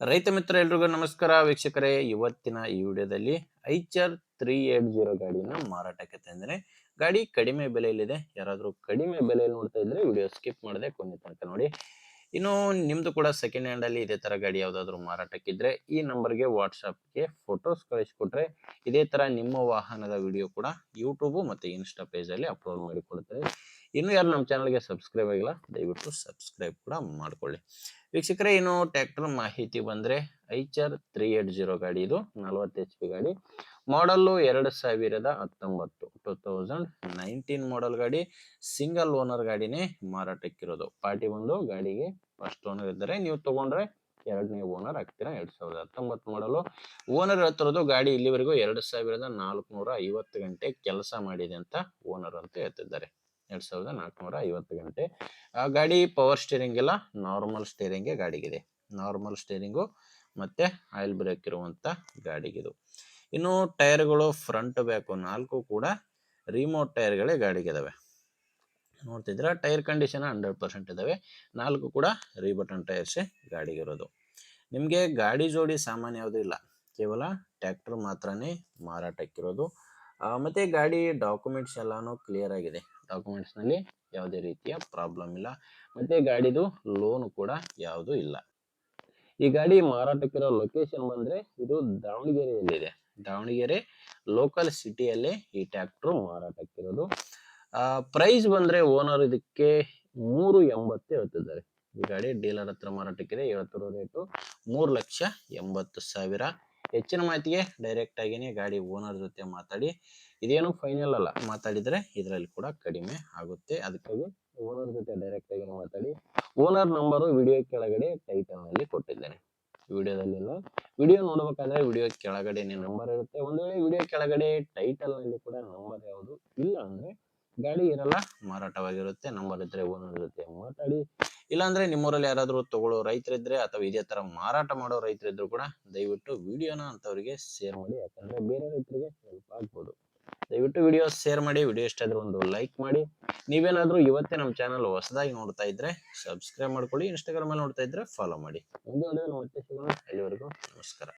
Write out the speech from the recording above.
ರೈತ ಮಿತ್ರ ಎಲ್ರಿಗೂ ನಮಸ್ಕಾರ ವೀಕ್ಷಕರೇ. ಇವತ್ತಿನ ಈ ವಿಡಿಯೋದಲ್ಲಿ ಐಚರ್ 380 ಗಾಡಿನ ಮಾರಾಟಕ್ಕೆ ತಂದರೆ ಗಾಡಿ ಕಡಿಮೆ ಬೆಲೆಯಲ್ಲಿದೆ. ಯಾರಾದರೂ ಕಡಿಮೆ ಬೆಲೆಯಲ್ಲಿ ನೋಡ್ತಾ ಇದ್ರೆ ವಿಡಿಯೋ ಸ್ಕಿಪ್ ಮಾಡದೆ ಕೊನೆ ತನಕ ನೋಡಿ. ಇನ್ನು ನಿಮ್ದು ಕೂಡ ಸೆಕೆಂಡ್ ಹ್ಯಾಂಡ್ ಅಲ್ಲಿ ಇದೇ ತರ ಗಾಡಿ ಯಾವ್ದಾದ್ರು ಮಾರಾಟಕ್ಕಿದ್ರೆ ಈ ನಂಬರ್ಗೆ ವಾಟ್ಸ್ಆಪ್ಗೆ ಫೋಟೋಸ್ ಕಳಿಸ್ಕೊಟ್ರೆ ಇದೇ ತರ ನಿಮ್ಮ ವಾಹನದ ವಿಡಿಯೋ ಕೂಡ ಯೂಟ್ಯೂಬ್ ಮತ್ತೆ ಇನ್ಸ್ಟಾ ಪೇಜ್ ಅಲ್ಲಿ ಅಪ್ಲೋಡ್ ಮಾಡಿಕೊಡ್ತೇವೆ. ಇನ್ನು ಯಾರು ನಮ್ಮ ಚಾನಲ್ಗೆ ಸಬ್ಸ್ಕ್ರೈಬ್ ಆಗಿಲ್ಲ ದಯವಿಟ್ಟು ಸಬ್ಸ್ಕ್ರೈಬ್ ಕೂಡ ಮಾಡ್ಕೊಳ್ಳಿ. ವೀಕ್ಷಕರೇ, ಇನ್ನು ಟ್ರ್ಯಾಕ್ಟರ್ ಮಾಹಿತಿ ಬಂದ್ರೆ ಐಚರ್ 380 ಗಾಡಿ, ಇದು 40 HP ಗಾಡಿ, ಮಾಡಲ್ಲು 2019 2019 ಮಾಡೆಲ್ ಗಾಡಿ, ಸಿಂಗಲ್ ಓನರ್ ಗಾಡಿನೇ ಮಾರಾಟಕ್ಕಿರೋದು. ಪಾರ್ಟಿ ಬಂದು ಗಾಡಿಗೆ ಫಸ್ಟ್ ಓನರ್ ಇದ್ದಾರೆ, ನೀವು ತಗೊಂಡ್ರೆ ಎರಡನೇ ಓನರ್ ಆಗ್ತೀರಾ. 2019 ಮಾಡಲು ಓನರ್ ಹೇಳ್ತಿರೋದು ಗಾಡಿ ಇಲ್ಲಿವರೆಗೂ 2450 ಗಂಟೆ ಕೆಲಸ ಮಾಡಿದೆ ಅಂತ ಓನರ್ ಅಂತ ಹೇಳ್ತಿದ್ದಾರೆ. 2450 ಗಂಟೆ. ಆ ಗಾಡಿ ಪವರ್ ಸ್ಟೀರಿಂಗ್ ಎಲ್ಲ ನಾರ್ಮಲ್ ಸ್ಟೀರಿಂಗ್ ಗಾಡಿಗಿದೆ. ನಾರ್ಮಲ್ ಸ್ಟೀರಿಂಗು ಮತ್ತೆ ಆಯಿಲ್ ಬ್ರೇಕ್ ಇರುವಂತ ಗಾಡಿಗಿದು. ಇನ್ನು ಟೈರ್ಗಳು ಫ್ರಂಟ್ ಬ್ಯಾಕ್ 4 ಕೂಡ ರಿಮೋಟ್ ಟೈರ್ಗಳೇ ಗಾಡಿಗಿದಾವೆ. ನೋಡ್ತಿದ್ರೆ ಟೈರ್ ಕಂಡೀಷನ್ 100% ಇದಾವೆ. 4 ಕೂಡ ರೀಬಟನ್ ಟೈರ್ಸೇ ಗಾಡಿಗಿರೋದು. ನಿಮಗೆ ಗಾಡಿ ಜೋಡಿ ಸಾಮಾನ್ಯ ಯಾವುದೂ ಇಲ್ಲ, ಕೇವಲ ಟ್ರ್ಯಾಕ್ಟರ್ ಮಾತ್ರನೇ ಮಾರಾಟಕ್ಕಿರೋದು. ಮತ್ತೆ ಗಾಡಿ ಡಾಕ್ಯುಮೆಂಟ್ಸ್ ಎಲ್ಲಾನು ಕ್ಲಿಯರ್ ಆಗಿದೆ. ಡಾಕ್ಯುಮೆಂಟ್ಸ್ ನಲ್ಲಿ ಯಾವುದೇ ರೀತಿಯ ಪ್ರಾಬ್ಲಮ್ ಇಲ್ಲ. ಮತ್ತೆ ಗಾಡಿದು ಲೋನ್ ಕೂಡ ಯಾವುದೂ ಇಲ್ಲ. ಈ ಗಾಡಿ ಮಾರಾಟಕ್ಕಿರೋ ಲೊಕೇಶನ್ ಬಂದ್ರೆ ಇದು ದಾವಣಗೆರೆಯಲ್ಲಿದೆ. ದಾವಣಗೆರೆ ಲೋಕಲ್ ಸಿಟಿಯಲ್ಲೇ ಈ ಟ್ರ್ಯಾಕ್ಟರ್ ಮಾರಾಟಕ್ಕಿರೋದು. ಪ್ರೈಸ್ ಬಂದ್ರೆ ಓನರ್ ಇದಕ್ಕೆ 380 ಹೇಳ್ತಿದ್ದಾರೆ. ಈ ಗಾಡಿ ಡೀಲರ್ ಹತ್ರ ಮಾರಾಟಕ್ಕಿದೆ. ಹೇಳ್ತಿರೋ ರೇಟು 3,80,000. ಹೆಚ್ಚಿನ ಮಾಹಿತಿಗೆ ಡೈರೆಕ್ಟ್ ಆಗಿನೇ ಗಾಡಿ ಓನರ್ ಜೊತೆ ಮಾತಾಡಿ. ಇದೇನು ಫೈನಲ್ ಅಲ್ಲ, ಮಾತಾಡಿದ್ರೆ ಇದರಲ್ಲಿ ಕೂಡ ಕಡಿಮೆ ಆಗುತ್ತೆ. ಅದಕ್ಕಾಗಿ ಓನರ್ ಜೊತೆ ಡೈರೆಕ್ಟ್ ಆಗಿ ಮಾತಾಡಿ. ಓನರ್ ನಂಬರು ವಿಡಿಯೋ ಕೆಳಗಡೆ ಟೈಟಲ್ ನಲ್ಲಿ ಕೊಟ್ಟಿದ್ದೇನೆ. ವಿಡಿಯೋದಲ್ಲಿಲ್ಲ, ವಿಡಿಯೋ ನೋಡ್ಬೇಕಾದ್ರೆ ವಿಡಿಯೋ ಕೆಳಗಡೆ ನಂಬರ್ ಇರುತ್ತೆ. ಒಂದು ವೇಳೆ ವಿಡಿಯೋ ಕೆಳಗಡೆ ಟೈಟಲ್ ನಲ್ಲಿ ಕೂಡ ನಂಬರ್ ಯಾವುದು ಇಲ್ಲ ಅಂದ್ರೆ ಗಾಡಿ ಇರಲ್ಲ, ಮಾರಾಟವಾಗಿರುತ್ತೆ. ನಂಬರ್ ಇದ್ರೆ ಓನರ್ ಜೊತೆ ಮಾತಾಡಿ. ಇಲ್ಲಾಂದ್ರೆ ನಿಮ್ಮೂರಲ್ಲಿ ಯಾರಾದ್ರೂ ತಗೊಳ್ಳೋ ರೈತರಿದ್ರೆ ಅಥವಾ ಇದೇ ತರ ಮಾರಾಟ ಮಾಡೋ ರೈತರಿದ್ರು ಕೂಡ ದಯವಿಟ್ಟು ವಿಡಿಯೋನ ಅಂತವರಿಗೆ ಶೇರ್ ಮಾಡಿ. ಯಾಕಂದ್ರೆ ಬೇರೆ ರೈತರಿಗೆ ಹೆಲ್ಪ್ ಆಗ್ಬೋದು. ದಯವಿಟ್ಟು ವಿಡಿಯೋ ಶೇರ್ ಮಾಡಿ. ವಿಡಿಯೋ ಇಷ್ಟ ಆದ್ರೆ ಒಂದು ಲೈಕ್ ಮಾಡಿ. ನೀವೇನಾದ್ರೂ ಇವತ್ತೇ ನಮ್ಮ ಚಾನಲ್ ಹೊಸದಾಗಿ ನೋಡ್ತಾ ಇದ್ರೆ ಸಬ್ಸ್ಕ್ರೈಬ್ ಮಾಡ್ಕೊಳ್ಳಿ. ಇನ್ಸ್ಟಾಗ್ರಾಮ್ ಅಲ್ಲಿ ನೋಡ್ತಾ ಇದ್ರೆ ಫಾಲೋ ಮಾಡಿ. ಮುಂದೆ ಮತ್ತೆ ಸಿಗೋಣ. ಅಲ್ಲಿವರೆಗೂ ನಮಸ್ಕಾರ.